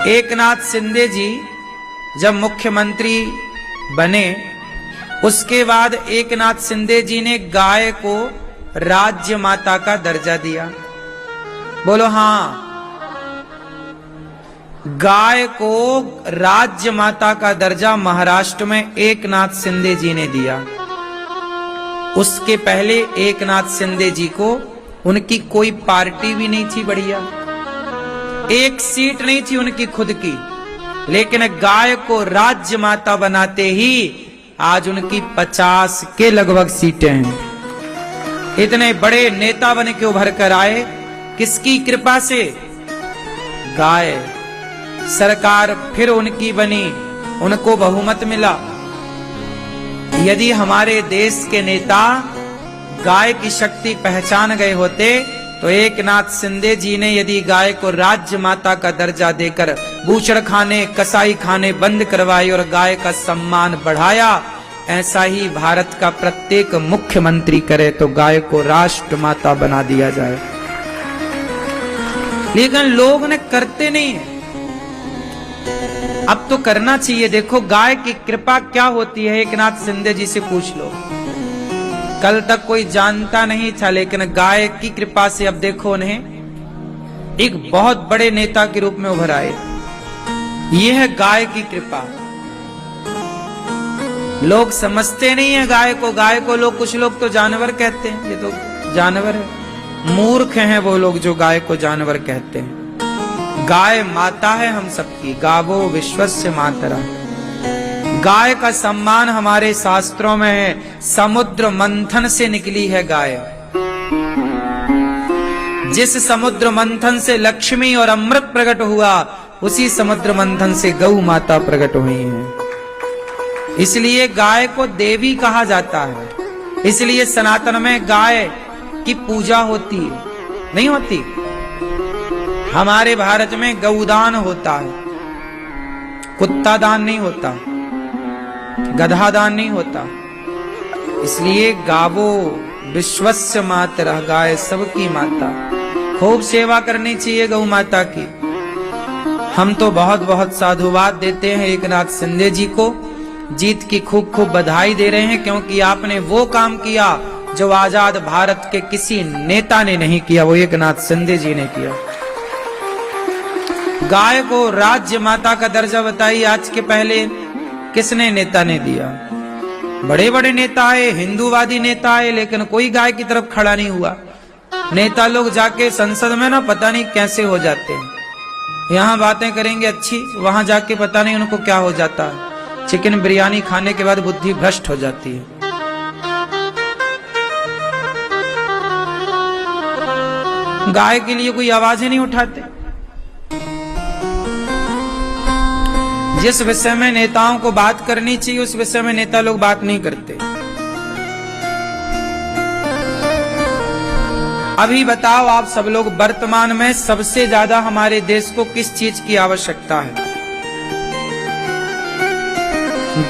एकनाथ शिंदे जी जब मुख्यमंत्री बने, उसके बाद एकनाथ शिंदे जी ने गाय को राज्य माता का दर्जा दिया। बोलो हाँ, गाय को राज्य माता का दर्जा महाराष्ट्र में एकनाथ शिंदे जी ने दिया। उसके पहले एकनाथ शिंदे जी को उनकी कोई पार्टी भी नहीं थी बढ़िया, एक सीट नहीं थी उनकी खुद की, लेकिन गाय को राज्य माता बनाते ही आज उनकी 50 के लगभग सीटें हैं। इतने बड़े नेता बन के उभर कर आए, किसकी कृपा से? गाय। सरकार फिर उनकी बनी, उनको बहुमत मिला। यदि हमारे देश के नेता गाय की शक्ति पहचान गए होते तो एकनाथ शिंदे जी ने यदि गाय को राज्य माता का दर्जा देकर बूचड़ खाने, कसाई खाने बंद करवाए और गाय का सम्मान बढ़ाया, ऐसा ही भारत का प्रत्येक मुख्यमंत्री करे तो गाय को राष्ट्र माता बना दिया जाए। लेकिन लोग ने करते नहीं है। अब तो करना चाहिए। देखो गाय की कृपा क्या होती है, एकनाथ शिंदे जी से पूछ लो। कल तक कोई जानता नहीं था, लेकिन गाय की कृपा से अब देखो उन्हें एक बहुत बड़े नेता के रूप में उभर आए। यह है गाय की कृपा। लोग समझते नहीं है गाय को। गाय को लोग, कुछ लोग तो जानवर कहते हैं, ये तो जानवर है। मूर्ख हैं वो लोग जो गाय को जानवर कहते हैं। गाय माता है हम सबकी। गावो विश्वस्य मातरा। गाय का सम्मान हमारे शास्त्रों में है। समुद्र मंथन से निकली है गाय। जिस समुद्र मंथन से लक्ष्मी और अमृत प्रकट हुआ, उसी समुद्र मंथन से गौ माता प्रकट हुई है। इसलिए गाय को देवी कहा जाता है। इसलिए सनातन में गाय की पूजा होती है, नहीं होती? हमारे भारत में गौदान होता है, कुत्ता दान नहीं होता, गधा दान नहीं होता। इसलिए गावो विश्वस्य मातरा। गाय सबकी माता। खूब सेवा करनी चाहिए गौ माता की। हम तो बहुत बहुत साधुवाद देते हैं एकनाथ शिंदे जी को। जीत की खूब खूब बधाई दे रहे हैं, क्योंकि आपने वो काम किया जो आजाद भारत के किसी नेता ने नहीं किया, वो एकनाथ शिंदे जी ने किया। गाय को राज्य माता का दर्जा बताइए, आज के पहले किसने नेता ने दिया? बड़े बड़े नेता आए, हिंदूवादी नेता आए, लेकिन कोई गाय की तरफ खड़ा नहीं हुआ। नेता लोग जाके संसद में ना पता नहीं कैसे हो जाते हैं। यहाँ बातें करेंगे अच्छी, वहां जाके पता नहीं उनको क्या हो जाता है। चिकन बिरयानी खाने के बाद बुद्धि भ्रष्ट हो जाती है। गाय के लिए कोई आवाज ही नहीं उठाते। जिस विषय में नेताओं को बात करनी चाहिए, उस विषय में नेता लोग बात नहीं करते। अभी बताओ आप सब लोग, वर्तमान में सबसे ज्यादा हमारे देश को किस चीज की आवश्यकता है?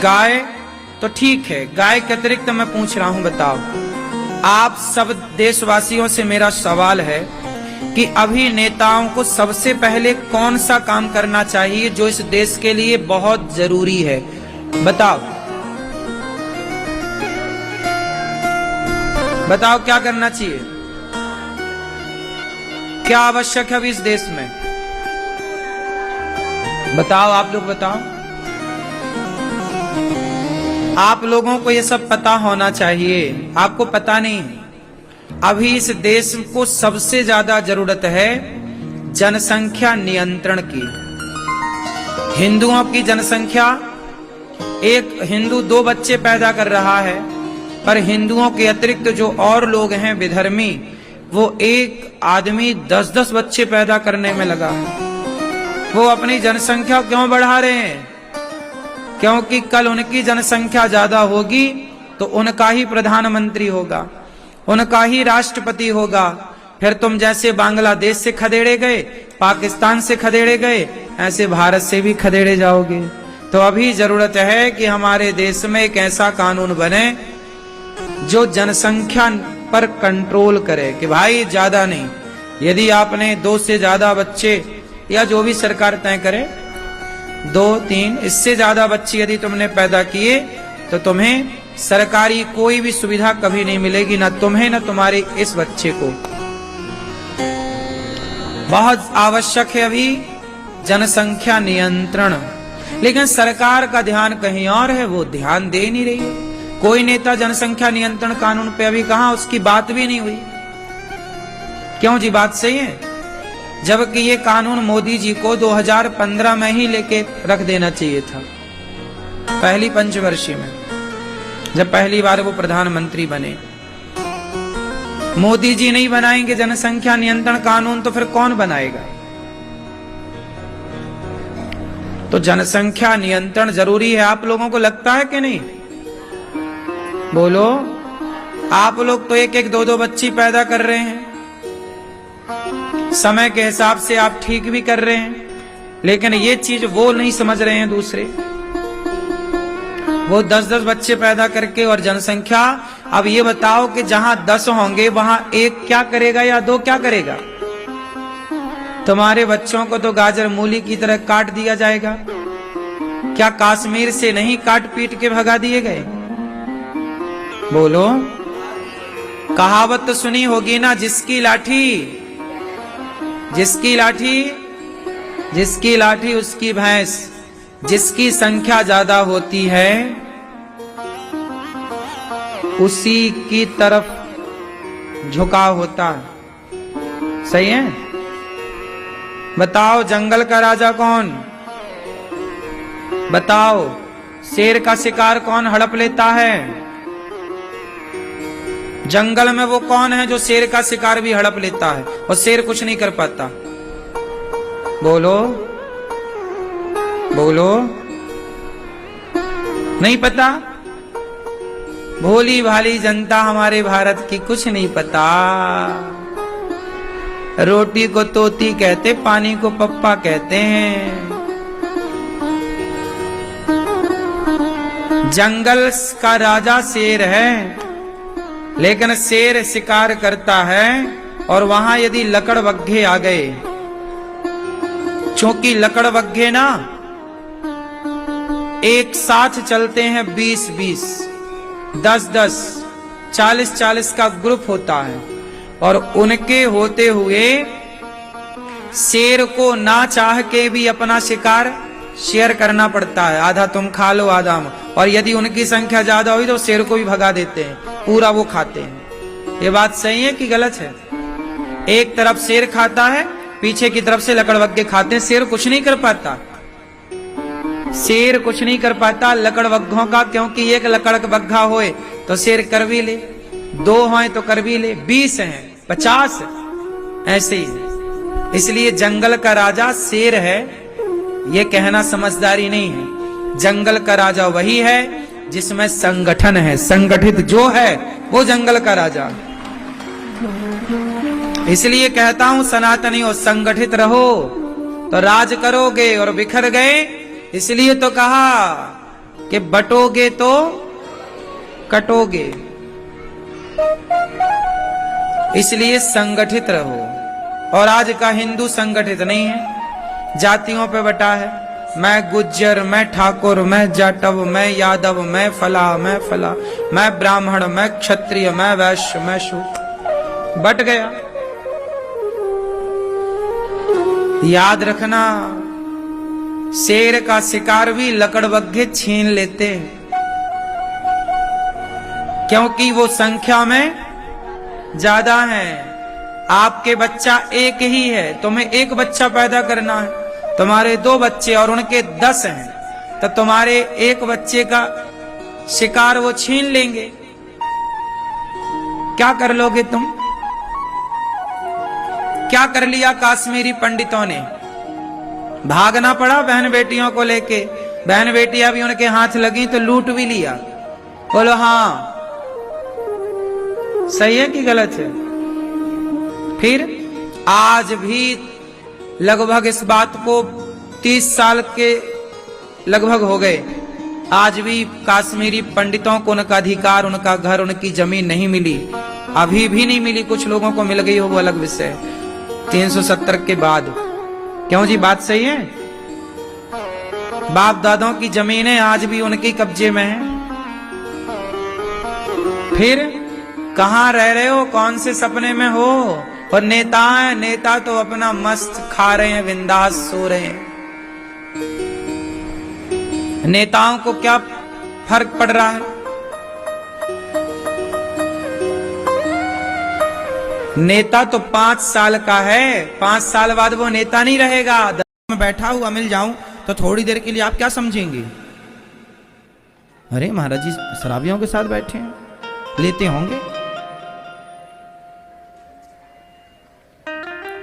गाय तो ठीक है, गाय के अतिरिक्त मैं पूछ रहा हूं, बताओ आप सब देशवासियों से मेरा सवाल है कि अभी नेताओं को सबसे पहले कौन सा काम करना चाहिए जो इस देश के लिए बहुत जरूरी है? बताओ बताओ क्या करना चाहिए? क्या आवश्यक है अभी इस देश में? बताओ, आप लोग बताओ। आप लोगों को ये सब पता होना चाहिए। आपको पता नहीं है। अभी इस देश को सबसे ज्यादा जरूरत है जनसंख्या नियंत्रण की। हिंदुओं की जनसंख्या, एक हिंदू 2 बच्चे पैदा कर रहा है, पर हिंदुओं के अतिरिक्त जो और लोग हैं विधर्मी, वो एक आदमी 10-10 बच्चे पैदा करने में लगा है। वो अपनी जनसंख्या क्यों बढ़ा रहे हैं? क्योंकि कल उनकी जनसंख्या ज्यादा होगी तो उनका ही प्रधानमंत्री होगा, उनका ही राष्ट्रपति होगा। फिर तुम जैसे बांग्लादेश से खदेड़े गए, पाकिस्तान से खदेड़े गए, ऐसे भारत से भी खदेड़े जाओगे। तो अभी जरूरत है कि हमारे देश में एक ऐसा कानून बने जो जनसंख्या पर कंट्रोल करे कि भाई ज्यादा नहीं। यदि आपने 2 से ज्यादा बच्चे, या जो भी सरकार तय करे, 2, 3, इससे ज्यादा बच्चे यदि तुमने पैदा किए तो तुम्हें सरकारी कोई भी सुविधा कभी नहीं मिलेगी, ना तुम्हें ना तुम्हारे इस बच्चे को। बहुत आवश्यक है अभी जनसंख्या नियंत्रण, लेकिन सरकार का ध्यान कहीं और है, वो ध्यान दे नहीं रही है। कोई नेता जनसंख्या नियंत्रण कानून पे अभी कहां, उसकी बात भी नहीं हुई। क्यों जी, बात सही है? जबकि ये कानून मोदी जी को 2015 में ही लेके रख देना चाहिए था, पहली पंचवर्षीय में, जब पहली बार वो प्रधानमंत्री बने। मोदी जी नहीं बनाएंगे जनसंख्या नियंत्रण कानून तो फिर कौन बनाएगा? तो जनसंख्या नियंत्रण जरूरी है, आप लोगों को लगता है कि नहीं? बोलो, आप लोग तो 1-1, 2-2 बच्ची पैदा कर रहे हैं, समय के हिसाब से आप ठीक भी कर रहे हैं, लेकिन ये चीज वो नहीं समझ रहे हैं दूसरे। वो 10-10 बच्चे पैदा करके और जनसंख्या, अब ये बताओ कि जहां 10 होंगे वहां 1 क्या करेगा या 2 क्या करेगा? तुम्हारे बच्चों को तो गाजर मूली की तरह काट दिया जाएगा। क्या कश्मीर से नहीं काट पीट के भगा दिए गए? बोलो, कहावत तो सुनी होगी ना, जिसकी लाठी उसकी भैंस। जिसकी संख्या ज्यादा होती है उसी की तरफ झुकाव होता है। सही है? बताओ, जंगल का राजा कौन? बताओ, शेर का शिकार कौन हड़प लेता है? जंगल में वो कौन है जो शेर का शिकार भी हड़प लेता है और शेर कुछ नहीं कर पाता? बोलो बोलो, नहीं पता? भोली भाली जनता हमारे भारत की कुछ नहीं पता। रोटी को तोती कहते, पानी को पप्पा कहते हैं। जंगल का राजा शेर है, लेकिन शेर शिकार करता है और वहां यदि लकड़बग्घे आ गए, क्योंकि लकड़बग्घे ना एक साथ चलते हैं, 20-20, 10-10, 40-40 का ग्रुप होता है, और उनके होते हुए शेर को ना चाह के भी अपना शिकार शेयर करना पड़ता है। आधा तुम खा लो, आधा हम। और यदि उनकी संख्या ज्यादा हुई तो शेर को भी भगा देते हैं, पूरा वो खाते हैं। ये बात सही है कि गलत है? एक तरफ शेर खाता है, पीछे की तरफ से लकड़बग्घे खाते हैं। शेर कुछ नहीं कर पाता, शेर कुछ नहीं कर पाता लकड़बग्घों का, क्योंकि एक लकड़बग्घा होए तो शेर कर भी ले, 2 होए तो कर भी ले, 20 हैं, 50, ऐसे ही। इसलिए जंगल का राजा शेर है, ये कहना समझदारी नहीं है। जंगल का राजा वही है जिसमें संगठन है, संगठित जो है वो जंगल का राजा। इसलिए कहता हूं सनातनी हो, संगठित रहो तो राज करोगे, और बिखर गए इसलिए तो कहा कि बटोगे तो कटोगे। इसलिए संगठित रहो। और आज का हिंदू संगठित नहीं है, जातियों पे बटा है। मैं गुज्जर, मैं ठाकुर, मैं जाटव, मैं यादव, मैं फला, मैं ब्राह्मण, मैं क्षत्रिय, मैं वैश्य, मैं शूद्र, बट गया। याद रखना, शेर का शिकार भी लकड़बग्घे छीन लेते हैं, क्योंकि वो संख्या में ज्यादा है। आपके बच्चा एक ही है, तुम्हें एक बच्चा पैदा करना है, तुम्हारे 2 बच्चे और उनके 10 हैं, तो तुम्हारे एक बच्चे का शिकार वो छीन लेंगे। क्या कर लोगे तुम? क्या कर लिया काश्मीरी पंडितों ने? भागना पड़ा बहन बेटियों को लेके। बहन बेटियां भी उनके हाथ लगी तो लूट भी लिया। बोलो हाँ, सही है कि गलत है? फिर आज भी लगभग इस बात को 30 साल के लगभग हो गए, आज भी काश्मीरी पंडितों को उनका अधिकार, उनका घर, उनकी जमीन नहीं मिली, अभी भी नहीं मिली। कुछ लोगों को मिल गई हो, वो अलग विषय है, 370 के बाद। क्यों जी, बात सही है? बाप दादों की जमीनें आज भी उनके कब्जे में हैं। फिर कहां रह रहे हो, कौन से सपने में हो? और नेता है, नेता तो अपना मस्त खा रहे हैं, बिंदास सो रहे हैं। नेताओं को क्या फर्क पड़ रहा है? नेता तो 5 साल का है, 5 साल बाद वो नेता नहीं रहेगा। मैं बैठा हुआ मिल जाऊं तो थोड़ी देर के लिए आप क्या समझेंगे? अरे महाराज जी शराबियों के साथ बैठे हैं, लेते होंगे।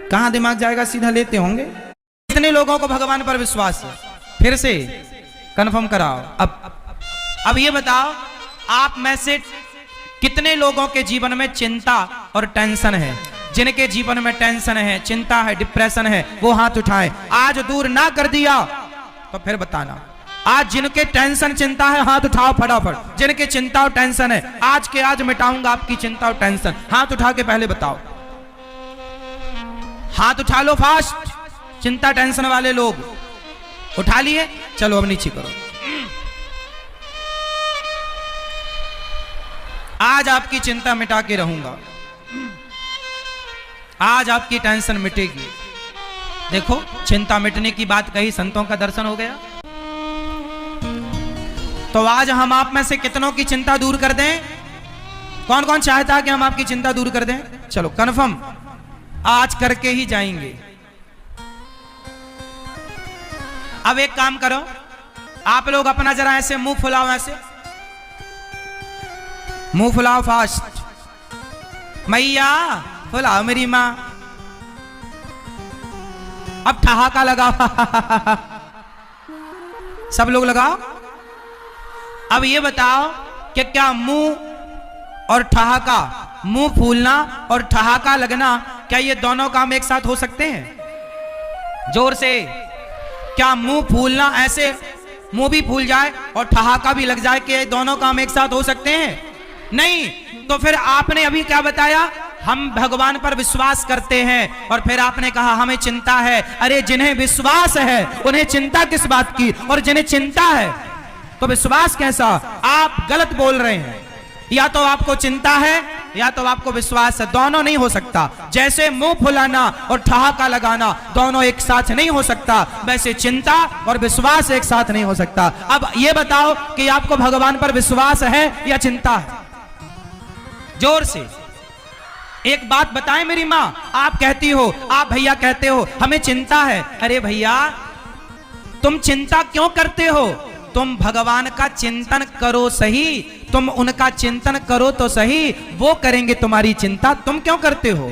कहां दिमाग जाएगा, सीधा लेते होंगे। कितने लोगों को भगवान पर विश्वास है? फिर से कंफर्म कराओ। अब ये बताओ, आप में से कितने लोगों के जीवन में चिंता और टेंशन है? जिनके जीवन में टेंशन है, चिंता है, डिप्रेशन है, वो हाथ उठाएं। आज दूर ना कर दिया तो फिर बताना। आज जिनके टेंशन चिंता है हाथ उठाओ फटाफट। जिनके चिंता और टेंशन है, आज के आज मिटाऊंगा आपकी चिंता और टेंशन। हाथ उठा के पहले बताओ, हाथ उठा लो फास्ट। चिंता टेंशन वाले लोग उठा लिए, चलो अब नीचे करो। आज आपकी चिंता मिटा के रहूंगा, आज आपकी टेंशन मिटेगी। देखो, चिंता मिटने की बात कही, संतों का दर्शन हो गया। तो आज हम आप में से कितनों की चिंता दूर कर दें? कौन कौन चाहता है कि हम आपकी चिंता दूर कर दें? चलो कंफर्म, आज करके ही जाएंगे। अब एक काम करो, आप लोग अपना जरा ऐसे मुंह फुलाओ, ऐसे मुंह फुलाओ फास्ट। मैया फुलाओ मेरी मां। अब ठहाका लगाओ सब लोग लगाओ। अब ये बताओ कि क्या मुंह और ठहाका, मुंह फूलना और ठहाका लगना, क्या ये दोनों काम एक साथ हो सकते हैं? जोर से, क्या मुंह फूलना, ऐसे मुंह भी फूल जाए और ठहाका भी लग जाए, कि ये दोनों काम एक साथ हो सकते हैं? नहीं। तो फिर आपने अभी क्या बताया? हम भगवान पर विश्वास करते हैं, और फिर आपने कहा हमें चिंता है। अरे जिन्हें विश्वास है उन्हें चिंता किस बात की, और जिन्हें चिंता है तो विश्वास कैसा? आप गलत बोल रहे हैं। या तो आपको चिंता है या तो आपको विश्वास है, दोनों नहीं हो सकता। जैसे मुंह फुलाना और ठहाका लगाना दोनों एक साथ नहीं हो सकता, वैसे चिंता और विश्वास एक साथ नहीं हो सकता। अब ये बताओ कि आपको भगवान पर विश्वास है या चिंता है? जोर से एक बात बताएं मेरी मां। आप कहती हो, आप भैया कहते हो हमें चिंता है। अरे भैया, तुम चिंता क्यों करते हो? तुम भगवान का चिंतन करो सही, तुम उनका चिंतन करो तो सही, वो करेंगे तुम्हारी चिंता। तुम क्यों करते हो?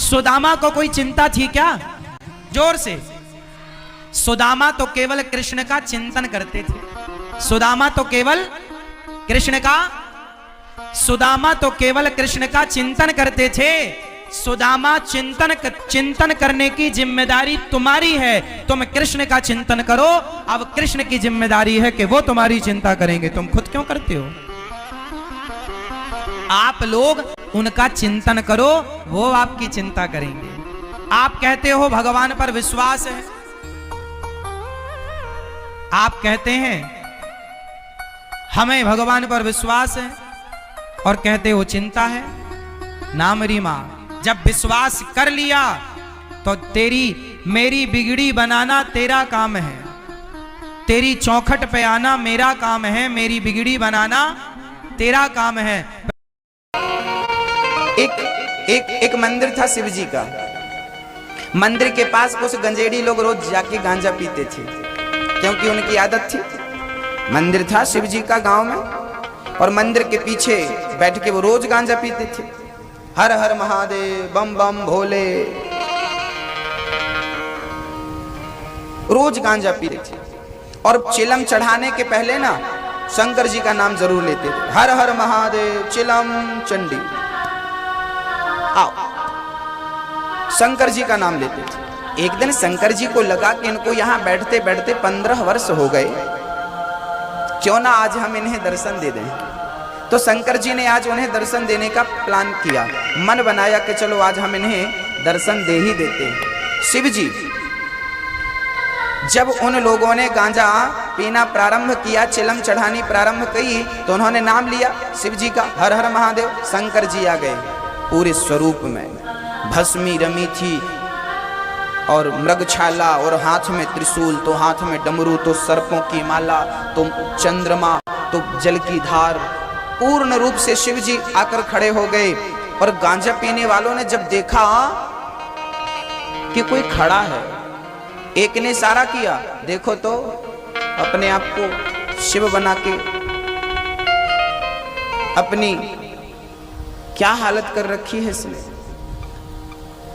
सुदामा को कोई चिंता थी क्या? जोर से। सुदामा तो केवल कृष्ण का चिंतन करते थे। सुदामा तो केवल कृष्ण का चिंतन करते थे। सुदामा चिंतन करने की जिम्मेदारी तुम्हारी है। तुम कृष्ण का चिंतन करो। अब कृष्ण की जिम्मेदारी है कि वो तुम्हारी चिंता करेंगे, तुम खुद क्यों करते हो? आप लोग उनका चिंतन करो, वो आपकी चिंता करेंगे। आप कहते हो भगवान पर विश्वास है, आप कहते हैं हमें भगवान पर विश्वास है, और कहते हो चिंता है। ना मेरी मां, जब विश्वास कर लिया तो तेरी मेरी बिगड़ी बनाना तेरा काम है, तेरी चौखट पे आना मेरा काम है, मेरी बिगड़ी बनाना तेरा काम है। एक मंदिर था शिव जी का। मंदिर के पास कुछ गंजेड़ी लोग रोज जाके गांजा पीते थे, क्योंकि उनकी आदत थी। मंदिर था शिव जी का गांव में, और मंदिर के पीछे बैठ के वो रोज गांजा पीते थे। हर हर महादेव, बम बम भोले, रोज गांजा पीते थे। और चिलम चढ़ाने के पहले ना शंकर जी का नाम जरूर लेते थे। हर हर महादेव, चिलम चंडी, आओ, शंकर जी का नाम लेते थे। एक दिन शंकर जी को लगा कि इनको यहां बैठते बैठते 15 वर्ष हो गए, क्यों ना आज हम इन्हें दर्शन दे दें। तो शंकर जी ने आज उन्हें दर्शन देने का प्लान किया, मन बनाया कि चलो आज हम इन्हें दर्शन दे ही देते हैं। शिव जी जब उन लोगों ने गांजा पीना प्रारंभ किया, चिलम चढ़ानी प्रारंभ की, तो उन्होंने नाम लिया शिव जी का, हर हर महादेव। शंकर जी आ गए पूरे स्वरूप में, भस्मी रमी थी और मृगछाला, और हाथ में त्रिशूल, तो हाथ में डमरू, तो सर्पों की माला, तो चंद्रमा, तो जल की धार। पूर्ण रूप से शिव जी आकर खड़े हो गए। और गांजा पीने वालों ने जब देखा कि कोई खड़ा है, एक ने इशारा किया, देखो तो अपने आप को शिव बना के अपनी क्या हालत कर रखी है इसने।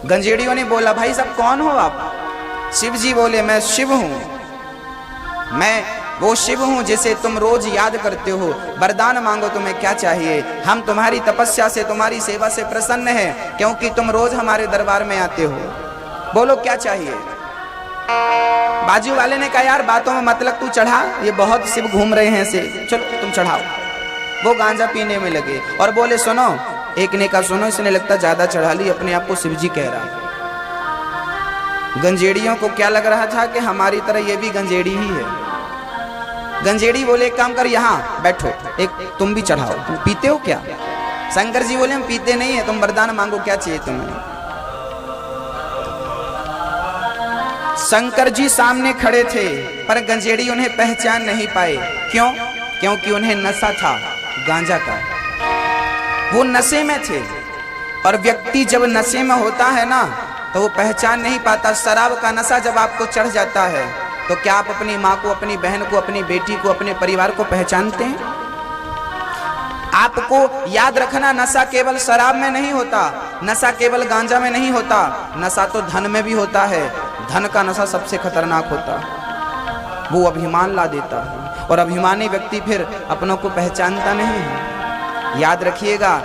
गंजेड़ियों ने बोला, भाई साहब कौन हो आप? शिव जी बोले, मैं शिव हूं, मैं वो शिव हूं जिसे तुम रोज याद करते हो। वरदान मांगो, तुम्हें क्या चाहिए? हम तुम्हारी तपस्या से, तुम्हारी सेवा से प्रसन्न हैं, क्योंकि तुम रोज हमारे दरबार में आते हो। बोलो क्या चाहिए? बाजू वाले ने कहा, यार बातों में मतलब तू चढ़ा, ये बहुत शिव घूम रहे हैं से, चलो तुम चढ़ाओ। वो गांजा पीने में लगे और बोले, सुनो। एक ने कहा, सुनो, इसने लगता ज्यादा चढ़ा ली, अपने आप को शिव जी कह रहा। गंजेड़ियों को क्या लग रहा था कि हमारी तरह ये भी गंजेड़ी ही है। गंजेड़ी बोले, एक काम कर, यहाँ बैठो, एक तुम भी चढ़ाओ। तुम पीते हो क्या? शंकर जी बोले, हम पीते नहीं है, तुम वरदान मांगो, क्या चाहिए तुम्हें? शंकर जी सामने खड़े थे, पर गंजेड़ी उन्हें पहचान नहीं पाए। क्यों? क्योंकि उन्हें नशा था गांजा का, वो नशे में थे। और व्यक्ति जब नशे में होता है ना, तो वो पहचान नहीं पाता। शराब का नशा जब आपको चढ़ जाता है, तो क्या आप अपनी माँ को, अपनी बहन को, अपनी बेटी को, अपने परिवार को पहचानते हैं? आपको याद रखना, नशा केवल शराब में नहीं होता, नशा केवल गांजा में नहीं होता, नशा तो धन में भी होता है। धन का नशा सबसे खतरनाक होता है, वो अभिमान ला देता है, और अभिमानी व्यक्ति फिर अपनों को पहचानता नहीं है। याद रखिएगा,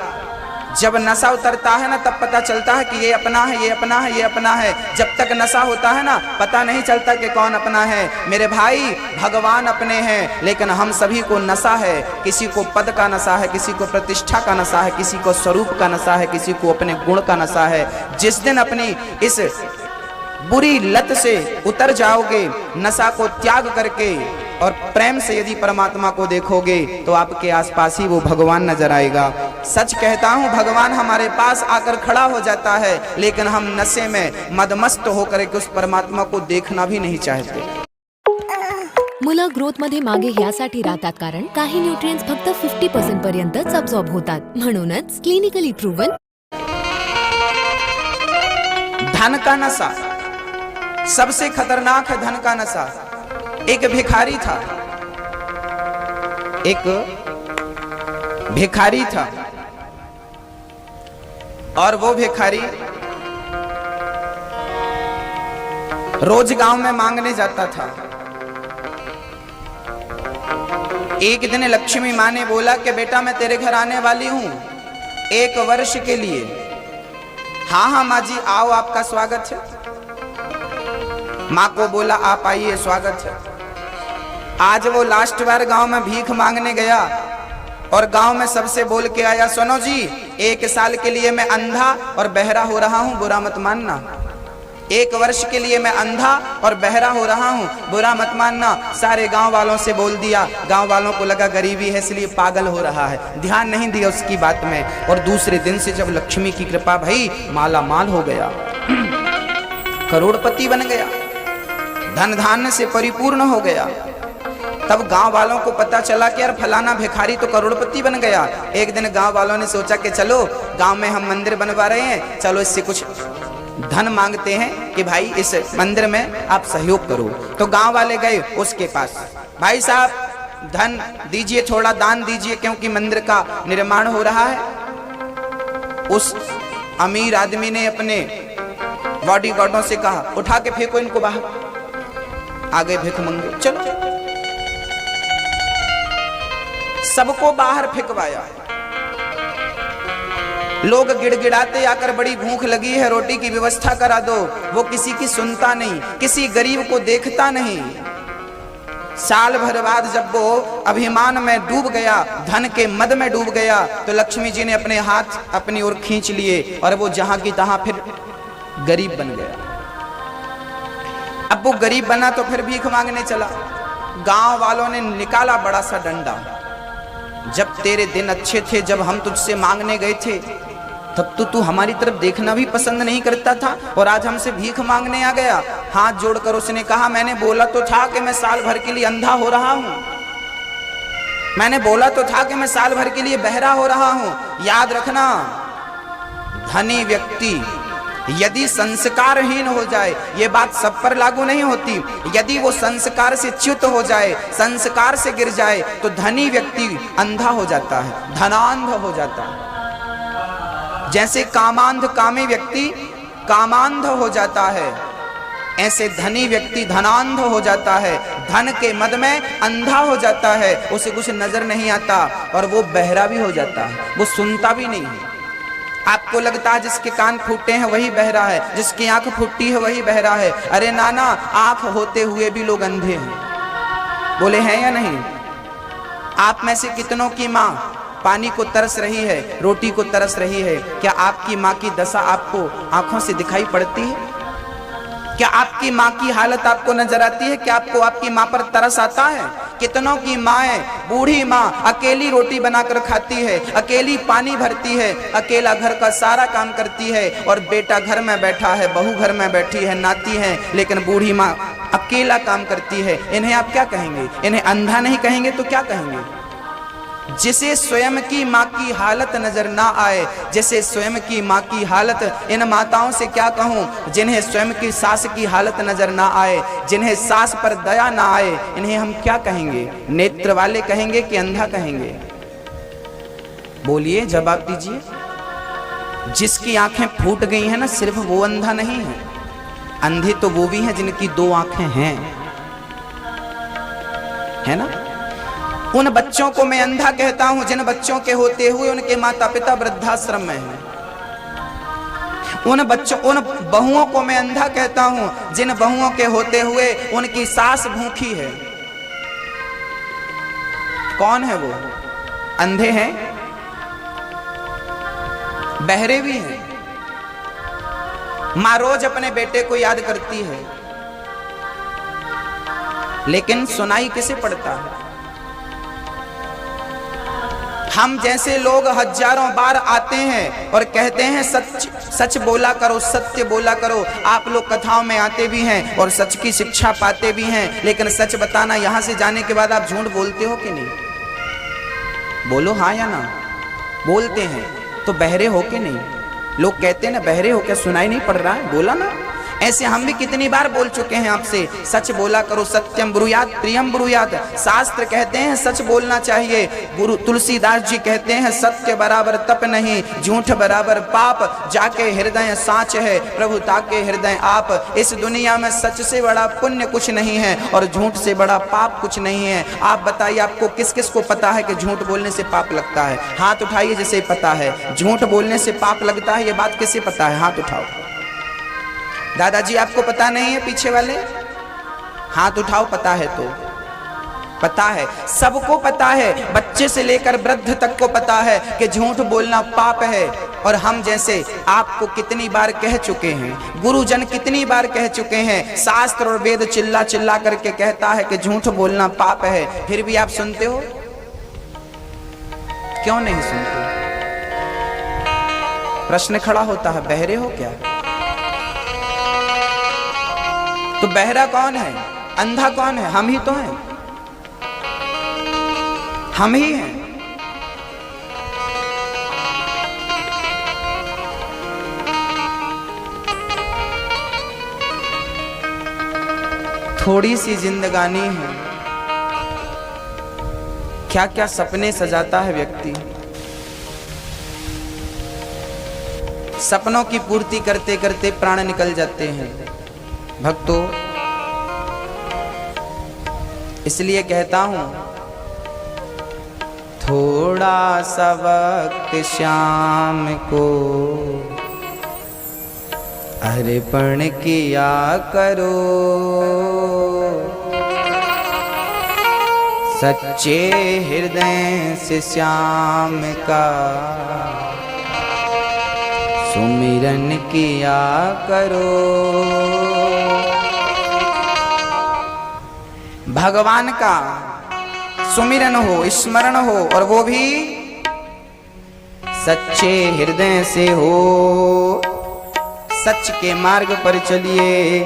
जब नशा उतरता है ना, तब पता चलता है कि ये अपना है, ये अपना है, ये अपना है। जब तक नशा होता है ना, पता नहीं चलता कि कौन अपना है। मेरे भाई, भगवान अपने हैं, लेकिन हम सभी को नशा है। किसी को पद का नशा है, किसी को प्रतिष्ठा का नशा है, किसी को स्वरूप का नशा है, किसी को अपने गुण का नशा है। जिस दिन अपनी इस बुरी लत से उतर जाओगे, नशा को त्याग करके, और प्रेम से यदि परमात्मा को देखोगे, तो आपके आसपास ही वो भगवान नजर आएगा। सच कहता हूँ, भगवान हमारे पास आकर खड़ा हो जाता है, लेकिन हम नशे में मदमस्त होकर के उस परमात्मा को देखना भी नहीं चाहते। मुलं ग्रोथ मध्ये मागे ह्यासाठी राहतात कारण काही न्यूट्रिएंट्स फक्त 50% पर्यंतच अब्सॉर्ब होतात. म्हणूनच क्लिनिकली प्रूव्हन. धन का नशा सबसे खतरनाक है। धन का नशा। एक भिखारी था, एक भिखारी था, और वो भिखारी रोज गांव में मांगने जाता था। एक दिन लक्ष्मी माँ ने बोला कि बेटा, मैं तेरे घर आने वाली हूं 1 वर्ष के लिए। हाँ हाँ माँ जी, आओ, आपका स्वागत है। माँ को बोला, आप आइए, स्वागत है। आज वो लास्ट बार गांव में भीख मांगने गया, और गांव में सबसे बोल के आया, सुनो जी, 1 साल के लिए मैं अंधा और बहरा हो रहा हूं, बुरा मत मानना। 1 वर्ष के लिए मैं अंधा और बहरा हो रहा हूं, बुरा मत मानना। सारे गांव वालों से बोल दिया। गांव वालों को लगा गरीबी है इसलिए पागल हो रहा है, ध्यान नहीं दिया उसकी बात में। और दूसरे दिन से जब लक्ष्मी की कृपा भई, माला माल हो गया, करोड़पति बन गया, धन धान्य से परिपूर्ण हो गया। तब गांव वालों को पता चला कि यार फलाना भिखारी तो करोड़पति बन गया। एक दिन गांव वालों ने सोचा कि चलो, गांव में हम मंदिर बनवा रहे हैं, चलो इससे कुछ धन मांगते हैं कि भाई इस मंदिर में आप सहयोग करो। तो गांव वाले गए उसके पास, भाई साहब धन दीजिए, थोड़ा दान दीजिए, क्योंकि मंदिर का निर्माण हो रहा है। उस अमीर आदमी ने अपने बॉडीगार्डों से कहा, उठा के फेंको इनको बाहर। आगे भिख मंगे, चलो, सबको बाहर फेंकवाया। लोग गिड़गिड़ाते आकर, बड़ी भूख लगी है, रोटी की व्यवस्था करा दो। वो किसी की सुनता नहीं, किसी गरीब को देखता नहीं। साल भर बाद जब वो अभिमान में डूब गया, धन के मद में डूब गया, तो लक्ष्मी जी ने अपने हाथ अपनी ओर खींच लिए, और वो जहां की तहां फिर गरीब बन गया। अब वो गरीब बना तो फिर भीख मांगने चला। गांव वालों ने निकाला बड़ा सा डंडा, जब तेरे दिन अच्छे थे, जब हम तुझसे मांगने गए थे, तब तो तू हमारी तरफ देखना भी पसंद नहीं करता था, और आज हमसे भीख मांगने आ गया। हाथ जोड़कर उसने कहा, मैंने बोला तो था कि मैं साल भर के लिए अंधा हो रहा हूं, मैंने बोला तो था कि मैं साल भर के लिए बहरा हो रहा हूं। याद रखना, धनी व्यक्ति यदि संस्कारहीन हो जाए, ये बात सब पर लागू नहीं होती, यदि वो संस्कार से च्युत हो जाए, संस्कार से गिर जाए, तो धनी व्यक्ति अंधा हो जाता है, धनांध हो जाता है। जैसे कामांध कामी व्यक्ति कामांध हो जाता है, ऐसे धनी व्यक्ति धनांध हो जाता है, धन के मद में अंधा हो जाता है, उसे कुछ नजर नहीं आता और वो बहरा भी हो जाता है, वो सुनता भी नहीं है। आपको लगता है जिसके कान फूटे हैं वही बहरा है, जिसकी आंख फूटी है वही बहरा है। अरे नाना, आंख होते हुए भी लोग अंधे हैं। बोले हैं या नहीं? आप में से कितनों की माँ पानी को तरस रही है, रोटी को तरस रही है? क्या आपकी माँ की दशा आपको आंखों से दिखाई पड़ती है? क्या आपकी माँ की हालत आपको नजर आती है? क्या आपको आपकी माँ पर तरस आता है? कितनों की माएँ, बूढ़ी माँ अकेली रोटी बनाकर खाती है, अकेली पानी भरती है, अकेला घर का सारा काम करती है, और बेटा घर में बैठा है, बहू घर में बैठी है, नाती है, लेकिन बूढ़ी माँ अकेला काम करती है। इन्हें आप क्या कहेंगे? इन्हें अंधा नहीं कहेंगे तो क्या कहेंगे? जिसे स्वयं की माँ की हालत नजर ना आए, जिसे स्वयं की माँ की हालत, इन माताओं से क्या कहूँ जिन्हें स्वयं की सास की हालत नजर ना आए, जिन्हें सास पर दया ना आए, इन्हें हम क्या कहेंगे? नेत्र वाले कहेंगे कि अंधा कहेंगे? बोलिए, जवाब दीजिए। जिसकी आंखें फूट गई हैं ना, सिर्फ वो अंधा नहीं है, अंधे तो वो भी हैं जिनकी दो आंखें हैं, है ना? उन बच्चों को मैं अंधा कहता हूं जिन बच्चों के होते हुए उनके माता पिता वृद्धाश्रम में हैं। उन बहुओं को मैं अंधा कहता हूं जिन बहुओं के होते हुए उनकी सास भूखी है। कौन है वो? अंधे हैं, बहरे भी हैं। मां रोज अपने बेटे को याद करती है, लेकिन सुनाई किसे पड़ता है? हम जैसे लोग हजारों बार आते हैं और कहते हैं सच सच बोला करो, सत्य बोला करो। आप लोग कथाओं में आते भी हैं और सच की शिक्षा पाते भी हैं, लेकिन सच बताना, यहां से जाने के बाद आप झूठ बोलते हो कि नहीं? बोलो हाँ या ना। बोलते हैं तो बहरे हो के नहीं? लोग कहते हैं ना, बहरे हो क्या, सुनाई नहीं पड़ रहा है? बोला ना। ऐसे हम भी कितनी बार बोल चुके हैं आपसे, सच बोला करो, सत्यम ब्रूयात प्रियम ब्रूयात। शास्त्र कहते हैं सच बोलना चाहिए। गुरु तुलसीदास जी कहते हैं सत्य बराबर तप नहीं, झूठ बराबर पाप, जाके हृदय साच है, प्रभु ताके हृदय आप। इस दुनिया में सच से बड़ा पुण्य कुछ नहीं है और झूठ से बड़ा पाप कुछ नहीं है। आप बताइए, आपको किस किस को पता है कि झूठ बोलने से पाप लगता है? हाथ उठाइए जिसे पता है झूठ बोलने से पाप लगता है। ये बात किसे पता है? हाथ उठाओ। दादाजी आपको पता नहीं है? पीछे वाले हाथ उठाओ। पता है तो पता है, सबको पता है, बच्चे से लेकर वृद्ध तक को पता है कि झूठ बोलना पाप है। और हम जैसे आपको कितनी बार कह चुके हैं, गुरुजन कितनी बार कह चुके हैं, शास्त्र और वेद चिल्ला चिल्ला करके कहता है कि झूठ बोलना पाप है, फिर भी आप सुनते हो? क्यों नहीं सुनते? प्रश्न खड़ा होता है, बहरे हो क्या? तो बहरा कौन है, अंधा कौन है? हम ही तो हैं, हम ही हैं। थोड़ी सी जिंदगानी है, क्या क्या सपने सजाता है व्यक्ति। सपनों की पूर्ति करते करते प्राण निकल जाते हैं भक्तों। इसलिए कहता हूं, थोड़ा सा वक्त शाम को अर्पण किया करो, सच्चे हृदय से श्याम का सुमिरन किया करो। भगवान का सुमिरन हो, स्मरण हो, और वो भी सच्चे हृदय से हो। सच के मार्ग पर चलिए।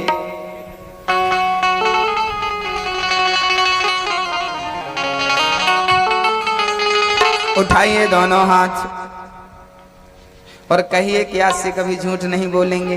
उठाइए दोनों हाथ और कहिए कि आज से कभी झूठ नहीं बोलेंगे।